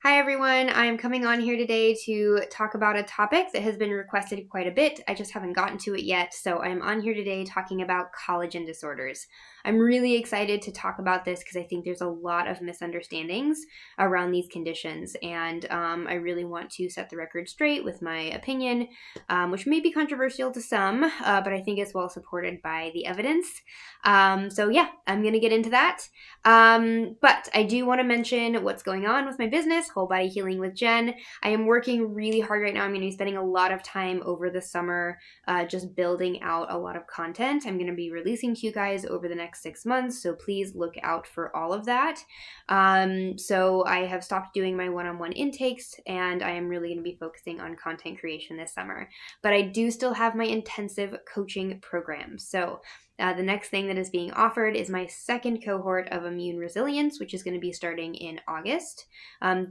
Hi everyone, I'm coming on here today to talk about a topic that has been requested quite a bit. I just haven't gotten to it yet, so I'm on here today talking about collagen disorders. I'm really excited to talk about this because I think there's a lot of misunderstandings around these conditions, and I really want to set the record straight with my opinion, which may be controversial to some, but I think it's well supported by the evidence. So yeah, I'm going to get into that. But I do want to mention what's going on with my business, Whole Body Healing with Jen. I am working really hard right now. I'm going to be spending a lot of time over the summer just building out a lot of content. I'm going to be releasing to you guys over the next 6 months, so please look out for all of that. So I have stopped doing my one-on-one intakes, and I am really going to be focusing on content creation this summer. But I do still have my intensive coaching program. So the next thing that is being offered is my second cohort of immune resilience, which is going to be starting in August.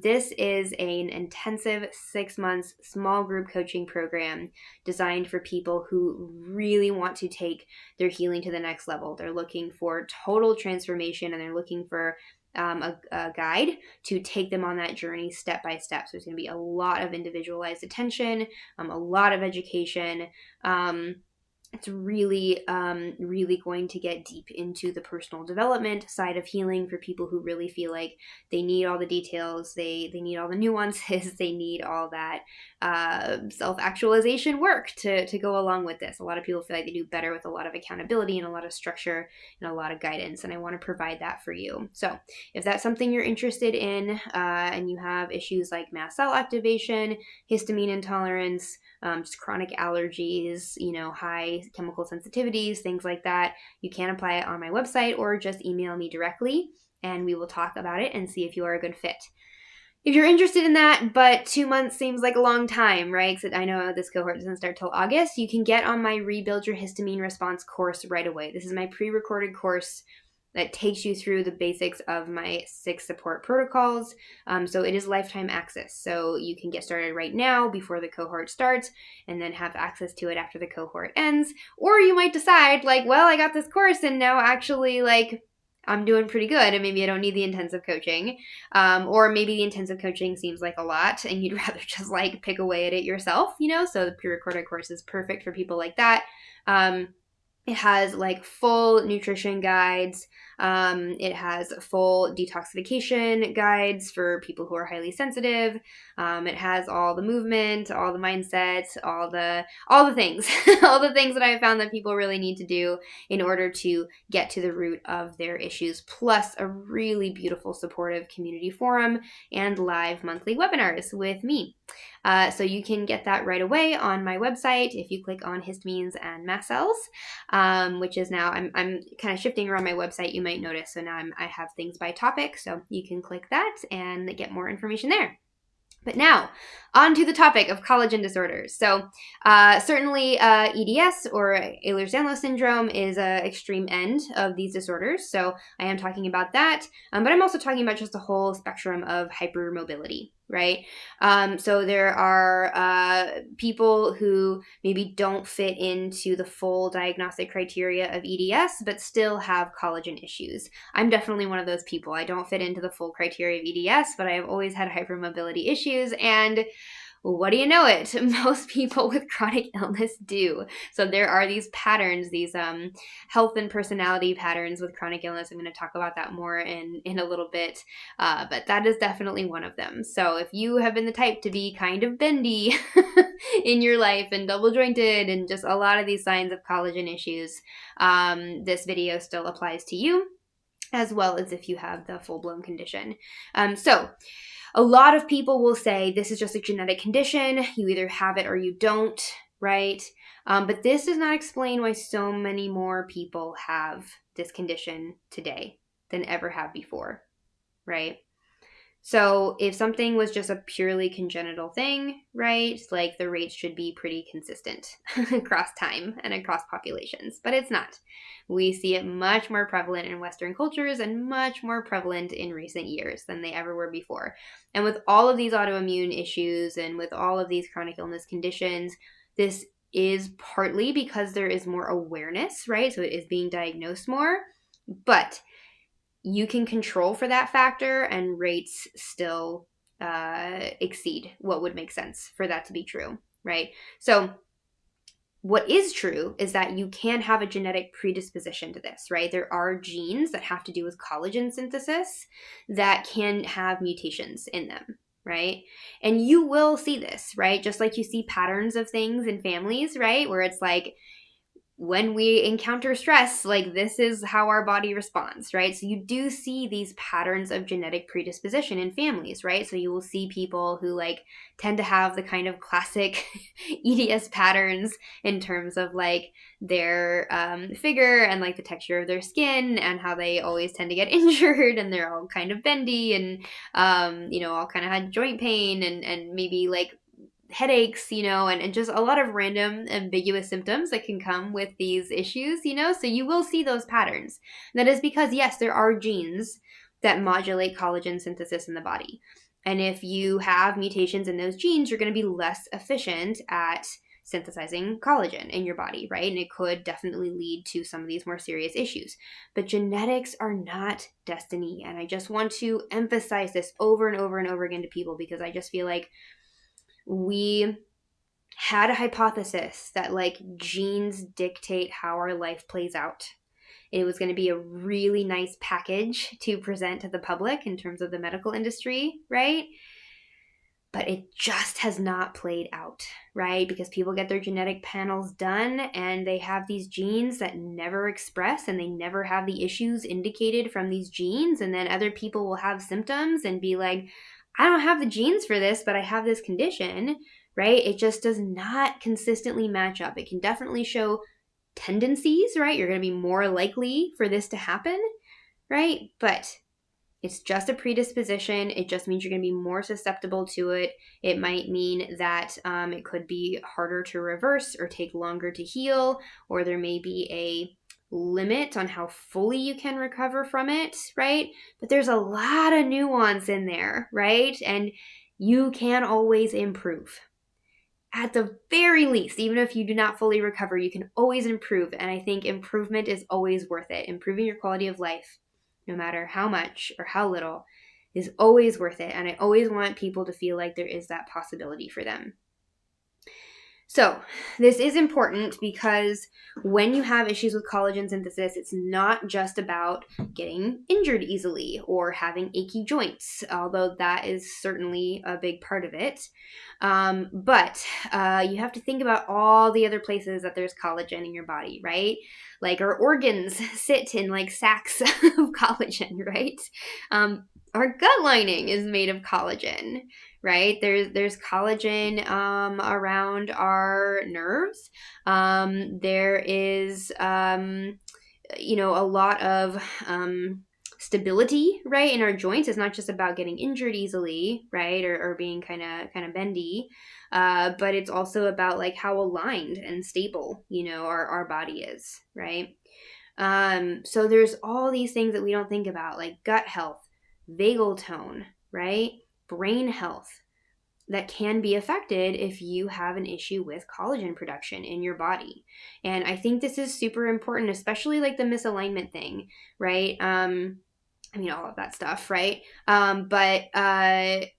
This is an intensive 6 months small group coaching program designed for people who really want to take their healing to the next level. They're looking for total transformation, and they're looking for a guide to take them on that journey step by step. So there's going to be a lot of individualized attention, a lot of education. It's really, really going to get deep into the personal development side of healing for people who really feel like they need all the details, they need all the nuances, they need all that self-actualization work to go along with this. A lot of people feel like they do better with a lot of accountability and a lot of structure and a lot of guidance, and I want to provide that for you. So if that's something you're interested in, and you have issues like mast cell activation, histamine intolerance, just chronic allergies, high chemical sensitivities, things like that, you can apply it on my website or just email me directly and we will talk about it and see if you are a good fit. If you're interested in that, but 2 months seems like a long time, right? Because I know this cohort doesn't start till August, you can get on my Rebuild Your Histamine Response course right away. This is my pre-recorded course that takes you through the basics of my 6 support protocols. So it is lifetime access. So you can get started right now before the cohort starts and then have access to it after the cohort ends. Or you might decide well, I got this course and now actually I'm doing pretty good and maybe I don't need the intensive coaching. Or maybe the intensive coaching seems like a lot and you'd rather just pick away at it yourself, So the pre-recorded course is perfect for people like that. It has full nutrition guides. It has full detoxification guides for people who are highly sensitive. It has all the movement, all the mindset, all the things, all the things that I have found that people really need to do in order to get to the root of their issues, plus a really beautiful supportive community forum and live monthly webinars with me. So you can get that right away on my website if you click on histamines and mast cells, which is now, I'm kind of shifting around my website, you might notice. So now I have things by topic, so you can click that and get more information there. But now, on to the topic of collagen disorders. So certainly EDS, or Ehlers-Danlos syndrome, is an extreme end of these disorders. So I am talking about that, but I'm also talking about just the whole spectrum of hypermobility, right? So there are people who maybe don't fit into the full diagnostic criteria of EDS, but still have collagen issues. I'm definitely one of those people. I don't fit into the full criteria of EDS, but I have always had hypermobility issues, and what do you know it? Most people with chronic illness do. So there are these patterns, these health and personality patterns with chronic illness. I'm going to talk about that more in a little bit, but that is definitely one of them. So if you have been the type to be kind of bendy in your life and double jointed and just a lot of these signs of collagen issues, this video still applies to you, as well as if you have the full-blown condition. So a lot of people will say this is just a genetic condition. You either have it or you don't, right? But this does not explain why so many more people have this condition today than ever have before, right? So if something was just a purely congenital thing, right, the rates should be pretty consistent across time and across populations, but it's not. We see it much more prevalent in Western cultures and much more prevalent in recent years than they ever were before. And with all of these autoimmune issues and with all of these chronic illness conditions, this is partly because there is more awareness, right? So it is being diagnosed more, but you can control for that factor and rates still exceed what would make sense for that to be true, right? So what is true is that you can have a genetic predisposition to this, right? There are genes that have to do with collagen synthesis that can have mutations in them, right? And you will see this, right? Just like you see patterns of things in families, right? Where it's like, when we encounter stress, like this is how our body responds, right? So you do see these patterns of genetic predisposition in families, right? So you will see people who like tend to have the kind of classic EDS patterns in terms of like their figure and like the texture of their skin and how they always tend to get injured and they're all kind of bendy and, all kind of had joint pain and maybe like headaches, and just a lot of random ambiguous symptoms that can come with these issues, so you will see those patterns. That is because, yes, there are genes that modulate collagen synthesis in the body. And if you have mutations in those genes, you're going to be less efficient at synthesizing collagen in your body, right? And it could definitely lead to some of these more serious issues. But genetics are not destiny. And I just want to emphasize this over and over and over again to people because I just feel like we had a hypothesis that like genes dictate how our life plays out. It was going to be a really nice package to present to the public in terms of the medical industry, right? But it just has not played out, right? Because people get their genetic panels done and they have these genes that never express and they never have the issues indicated from these genes. And then other people will have symptoms and be like, I don't have the genes for this, but I have this condition, right? It just does not consistently match up. It can definitely show tendencies, right? You're going to be more likely for this to happen, right? But it's just a predisposition. It just means you're going to be more susceptible to it. It might mean that it could be harder to reverse or take longer to heal, or there may be a limit on how fully you can recover from it, right? But there's a lot of nuance in there, right? And you can always improve. At the very least, even if you do not fully recover, you can always improve. And I think improvement is always worth it. Improving your quality of life, no matter how much or how little, is always worth it. And I always want people to feel like there is that possibility for them. So this is important because when you have issues with collagen synthesis, it's not just about getting injured easily or having achy joints, although that is certainly a big part of it. But you have to think about all the other places that there's collagen in your body, right? Like our organs sit in like sacks of collagen, right? Our gut lining is made of collagen, right? There's collagen around our nerves. There is a lot of stability, right, in our joints. It's not just about getting injured easily, right, or being kind of bendy, but it's also about like how aligned and stable our body is, right? So there's all these things that we don't think about, like gut health, vagal tone, right? Brain health, that can be affected if you have an issue with collagen production in your body. And I think this is super important, especially like the misalignment thing, right? All of that stuff, right? But I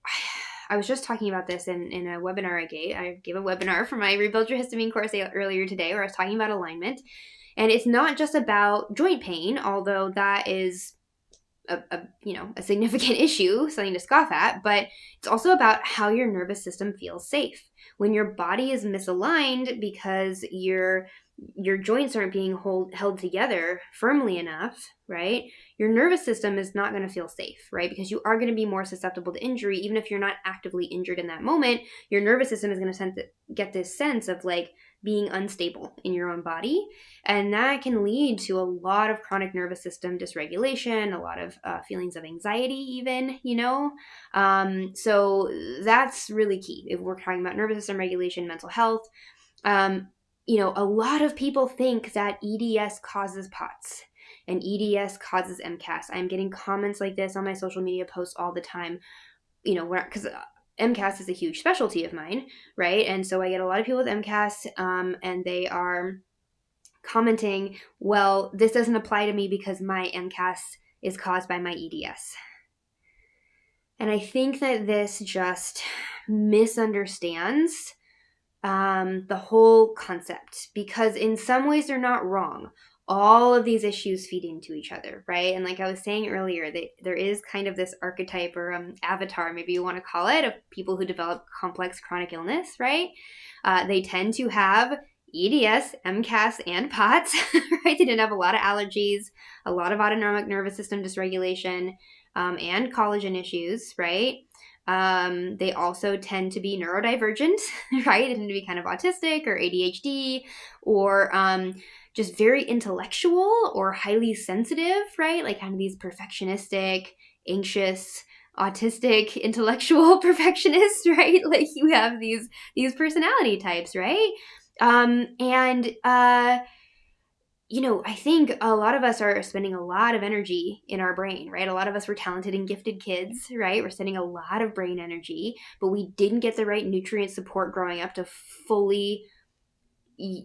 was just talking about this in a webinar I gave. I gave a webinar for my Rebuild Your Histamine course earlier today where I was talking about alignment. And it's not just about joint pain, although that is a significant issue, something to scoff at, but it's also about how your nervous system feels safe. When your body is misaligned because your joints aren't being held together firmly enough, right? Your nervous system is not going to feel safe, right? Because you are going to be more susceptible to injury. Even if you're not actively injured in that moment, your nervous system is going to get this sense of like being unstable in your own body. And that can lead to a lot of chronic nervous system dysregulation, a lot of feelings of anxiety even, So that's really key if we're talking about nervous system regulation, mental health. A lot of people think that EDS causes POTS and EDS causes MCAS. I'm getting comments like this on my social media posts all the time, because MCAS is a huge specialty of mine, right? And so I get a lot of people with MCAS, and they are commenting, well, this doesn't apply to me because my MCAS is caused by my EDS. And I think that this just misunderstands the whole concept, because in some ways they're not wrong. All of these issues feed into each other, right? And like I was saying earlier, there is kind of this archetype or avatar, maybe you want to call it, of people who develop complex chronic illness, right? They tend to have EDS, MCAS, and POTS, right? They didn't have a lot of allergies, a lot of autonomic nervous system dysregulation, and collagen issues, right? They also tend to be neurodivergent, right? They tend to be kind of autistic or ADHD, or just very intellectual or highly sensitive, right? Like kind of these perfectionistic, anxious, autistic, intellectual perfectionists, right? Like you have these personality types, right? And I think a lot of us are spending a lot of energy in our brain, right? A lot of us were talented and gifted kids, right? We're spending a lot of brain energy, but we didn't get the right nutrient support growing up to fully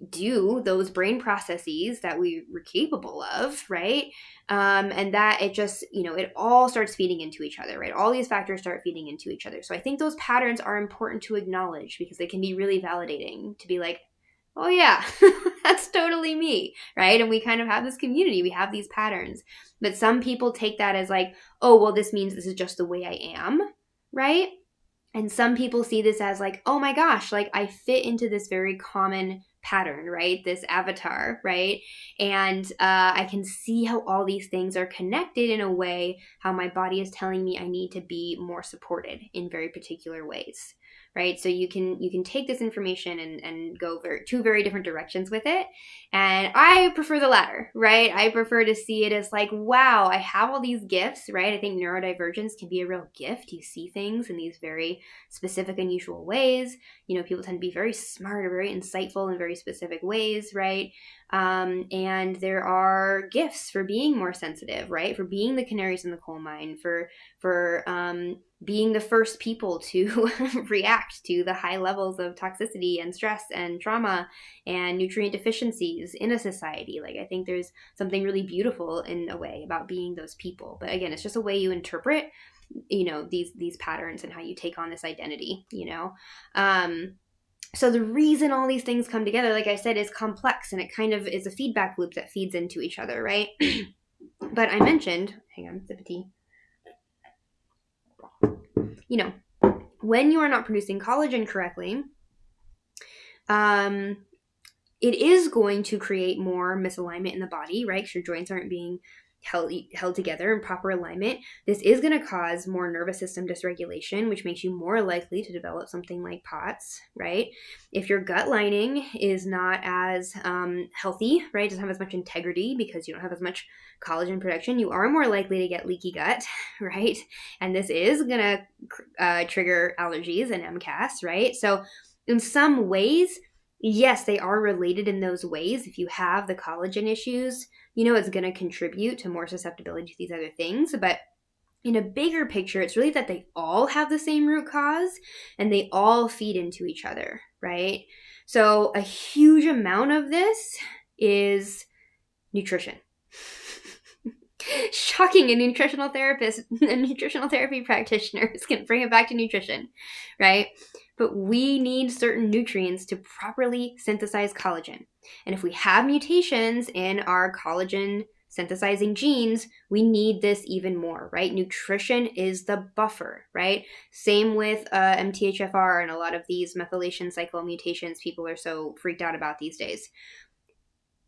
do those brain processes that we were capable of, right? And that it just, it all starts feeding into each other, right? All these factors start feeding into each other. So I think those patterns are important to acknowledge, because they can be really validating to be like, oh yeah, that's totally me, right? And we kind of have this community, we have these patterns. But some people take that as like, oh, well, this means this is just the way I am, right? And some people see this as like, oh my gosh, like I fit into this very common pattern, right? This avatar, right? And I can see how all these things are connected in a way, how my body is telling me I need to be more supported in very particular ways, right? So you can take this information and go two very different directions with it. And I prefer the latter, right? I prefer to see it as like, wow, I have all these gifts, right? I think neurodivergence can be a real gift. You see things in these very specific, unusual ways. People tend to be very smart or very insightful in very specific ways, right? And there are gifts for being more sensitive, right? For being the canaries in the coal mine, for being the first people to react to the high levels of toxicity and stress and trauma and nutrient deficiencies in a society. Like I think there's something really beautiful in a way about being those people. But again, it's just a way you interpret these patterns and how you take on this identity. So the reason all these things come together, like I said, is complex, and it kind of is a feedback loop that feeds into each other, right? But I mentioned, hang on, sip of tea. When you are not producing collagen correctly, it is going to create more misalignment in the body, right? Because your joints aren't being held together in proper alignment. This is going to cause more nervous system dysregulation, which makes you more likely to develop something like POTS, right? If your gut lining is not as healthy, right, doesn't have as much integrity because you don't have as much collagen production, you are more likely to get leaky gut, right? And this is going to trigger allergies and MCAS, right? So in some ways, yes, they are related in those ways. If you have the collagen issues, it's going to contribute to more susceptibility to these other things. But in a bigger picture, it's really that they all have the same root cause and they all feed into each other, right? So a huge amount of this is nutrition. Shocking, a nutritional therapist, a nutritional therapy practitioner is going to bring it back to nutrition, right? But we need certain nutrients to properly synthesize collagen. And if we have mutations in our collagen synthesizing genes, we need this even more, right? Nutrition is the buffer, right? Same with MTHFR and a lot of these methylation cycle mutations people are so freaked out about these days.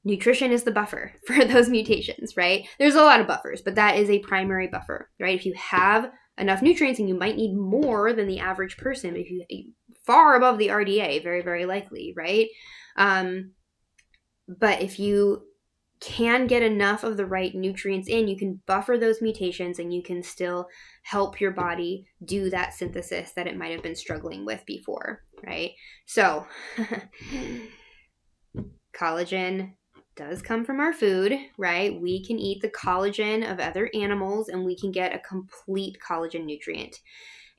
Nutrition is the buffer for those mutations, right? There's a lot of buffers, but that is a primary buffer, right? If you have enough nutrients, and you might need more than the average person, if you far above the RDA, very, very likely, right? But if you can get enough of the right nutrients in, you can buffer those mutations and you can still help your body do that synthesis that it might have been struggling with before, right? So collagen does come from our food, right? We can eat the collagen of other animals and we can get a complete collagen nutrient.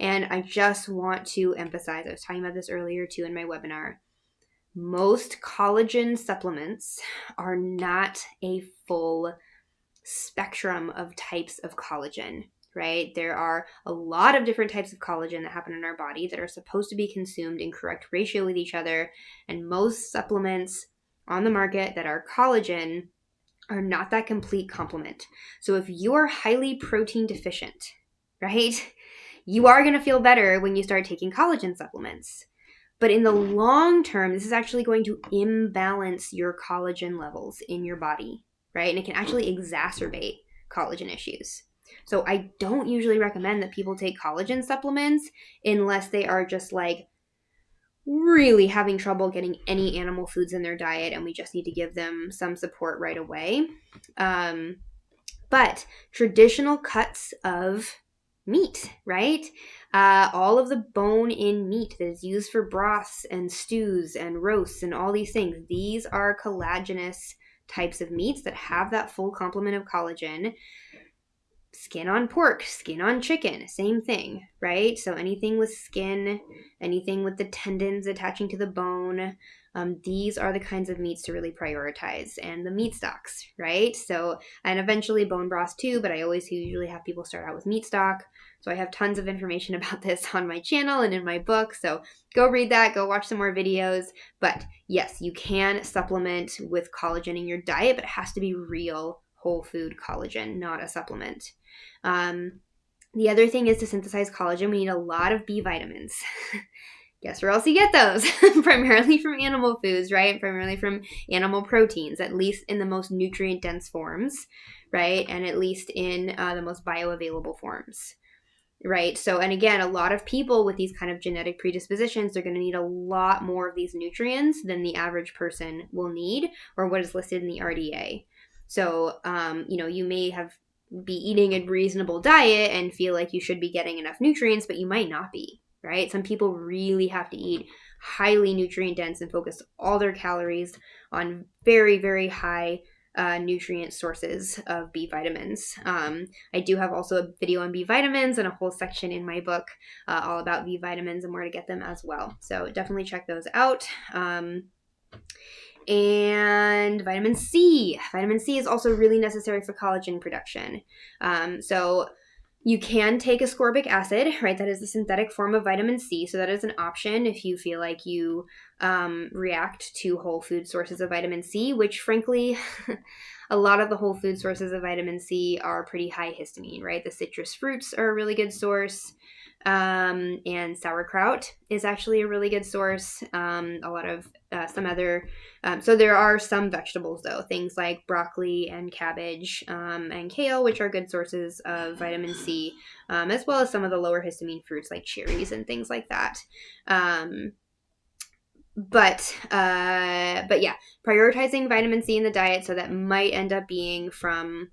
And I just want to emphasize, I was talking about this earlier too in my webinar, most collagen supplements are not a full spectrum of types of collagen. right? There are a lot of different types of collagen that happen in our body that are supposed to be consumed in correct ratio with each other. And most supplements on the market that are collagen are not that complete complement. So if you're highly protein deficient, right, you are going to feel better when you start taking collagen supplements. But in the long term, this is actually going to imbalance your collagen levels in your body, right? And it can actually exacerbate collagen issues. So I don't usually recommend that people take collagen supplements unless they are just like really having trouble getting any animal foods in their diet and we just need to give them some support right away. But traditional cuts of meat, right? All of the bone in meat that is used for broths and stews and roasts and all these things, these are collagenous types of meats that have that full complement of collagen. Skin on pork, skin on chicken, same thing, right? So anything with skin, anything with the tendons attaching to the bone, these are the kinds of meats to really prioritize, and the meat stocks, right? So, and eventually bone broth too, but I always usually have people start out with meat stock. So I have tons of information about this on my channel and in my book. So go read that, go watch some more videos. But yes, you can supplement with collagen in your diet, but it has to be real whole food collagen, not a supplement. The other thing is to synthesize collagen, we need a lot of B vitamins. Guess where else you get those? Primarily from animal foods, right? Primarily from animal proteins, at least in the most nutrient-dense forms, right? And at least in the most bioavailable forms, right? So, and again, a lot of people with these kind of genetic predispositions, they're going to need a lot more of these nutrients than the average person will need, or what is listed in the RDA. So, you may be eating a reasonable diet and feel like you should be getting enough nutrients, but you might not be, right? Some people really have to eat highly nutrient dense and focus all their calories on very, very high nutrient sources of B vitamins. I do have also a video on B vitamins and a whole section in my book all about B vitamins and where to get them as well. So definitely check those out. And vitamin C. Vitamin C is also really necessary for collagen production. So you can take ascorbic acid, right? That is the synthetic form of vitamin C. So that is an option if you feel like you react to whole food sources of vitamin C, which frankly, a lot of the whole food sources of vitamin C are pretty high histamine, right? The citrus fruits are a really good source. And sauerkraut is actually a really good source. A lot of some other, so there are some vegetables though, things like broccoli and cabbage and kale, which are good sources of vitamin C, as well as some of the lower histamine fruits like cherries and things like that. But yeah, prioritizing vitamin C in the diet, so that might end up being from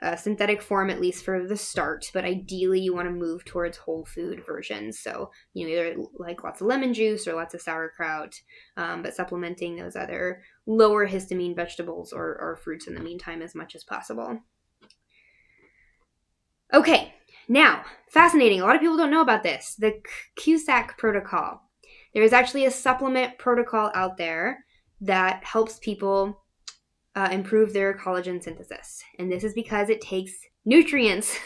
a synthetic form, at least for the start, but ideally you want to move towards whole food versions. So, either like lots of lemon juice or lots of sauerkraut, but supplementing those other lower histamine vegetables or fruits in the meantime as much as possible. Okay, now, fascinating. A lot of people don't know about this. The CUSAC protocol. There is actually a supplement protocol out there that helps people improve their collagen synthesis. And this is because it takes nutrients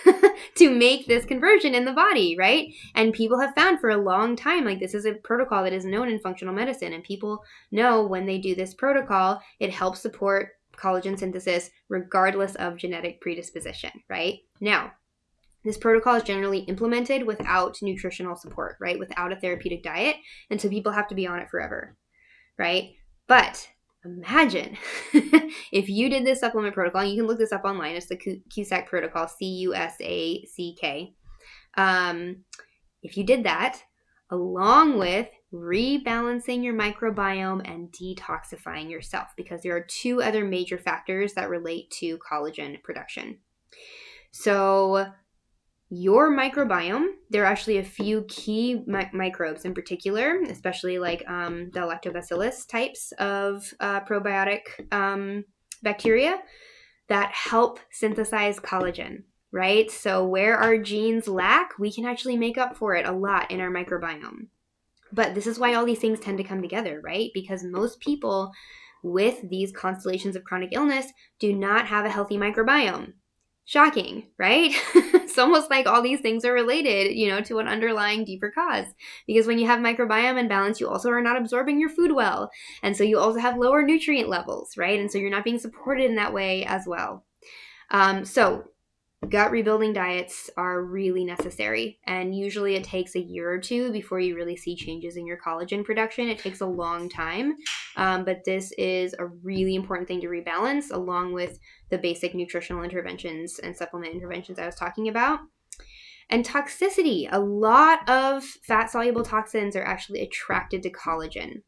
to make this conversion in the body, right? And people have found for a long time, like this is a protocol that is known in functional medicine, and people know when they do this protocol, it helps support collagen synthesis regardless of genetic predisposition, right? Now, this protocol is generally implemented without nutritional support, right? Without a therapeutic diet. And so people have to be on it forever, right? But imagine if you did this supplement protocol, and you can look this up online. It's the CUSAC protocol, CUSACK. If you did that, along with rebalancing your microbiome and detoxifying yourself, because there are two other major factors that relate to collagen production. So your microbiome, there are actually a few key microbes in particular, especially like the lactobacillus types of probiotic bacteria that help synthesize collagen, right? So where our genes lack, we can actually make up for it a lot in our microbiome. But this is why all these things tend to come together, right? Because most people with these constellations of chronic illness do not have a healthy microbiome. Shocking, right? It's almost like all these things are related, to an underlying deeper cause. Because when you have microbiome imbalance, you also are not absorbing your food well. And so you also have lower nutrient levels, right? And so you're not being supported in that way as well. So gut rebuilding diets are really necessary, and usually it takes a year or two before you really see changes in your collagen production. It takes a long time, but this is a really important thing to rebalance along with the basic nutritional interventions and supplement interventions I was talking about. And toxicity. A lot of fat-soluble toxins are actually attracted to collagen.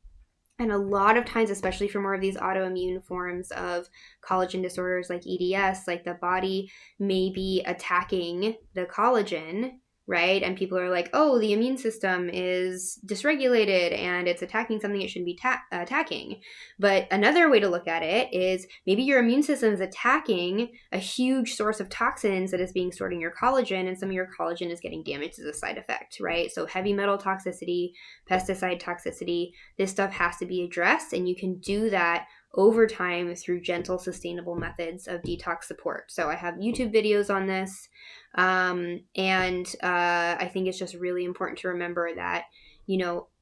And a lot of times, especially for more of these autoimmune forms of collagen disorders like EDS, like the body may be attacking the collagen, right? And people are like, oh, the immune system is dysregulated and it's attacking something it shouldn't be attacking. But another way to look at it is maybe your immune system is attacking a huge source of toxins that is being stored in your collagen, and some of your collagen is getting damaged as a side effect, right? So heavy metal toxicity, pesticide toxicity, this stuff has to be addressed, and you can do that over time through gentle, sustainable methods of detox support. So I have YouTube videos on this, and I think it's just really important to remember that,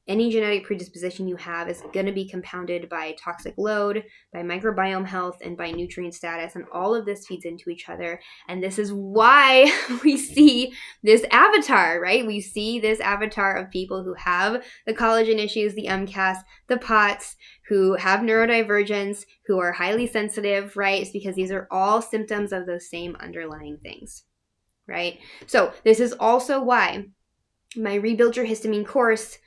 any genetic predisposition you have is going to be compounded by toxic load, by microbiome health, and by nutrient status, and all of this feeds into each other. And this is why we see this avatar, right? We see this avatar of people who have the collagen issues, the MCAS, the POTS, who have neurodivergence, who are highly sensitive, right? It's because these are all symptoms of those same underlying things, right? So this is also why my Rebuild Your Histamine course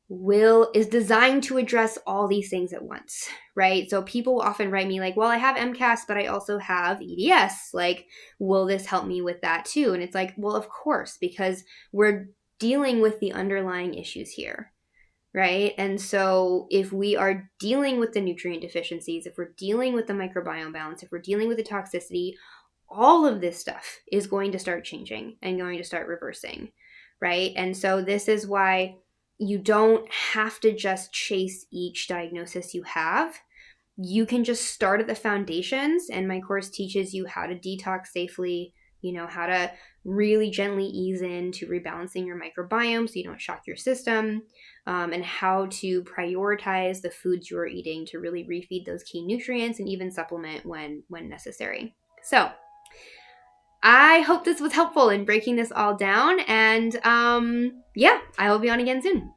is designed to address all these things at once, right? So people often write me like, well, I have MCAS, but I also have EDS. Like, will this help me with that too? And it's like, well, of course, because we're dealing with the underlying issues here, right? And so if we are dealing with the nutrient deficiencies, if we're dealing with the microbiome balance, if we're dealing with the toxicity, all of this stuff is going to start changing and going to start reversing, right? And so this is why you don't have to just chase each diagnosis you have. You can just start at the foundations, and my course teaches you how to detox safely, how to really gently ease into rebalancing your microbiome so you don't shock your system, and how to prioritize the foods you are eating to really refeed those key nutrients and even supplement when necessary. So I hope this was helpful in breaking this all down, and I will be on again soon.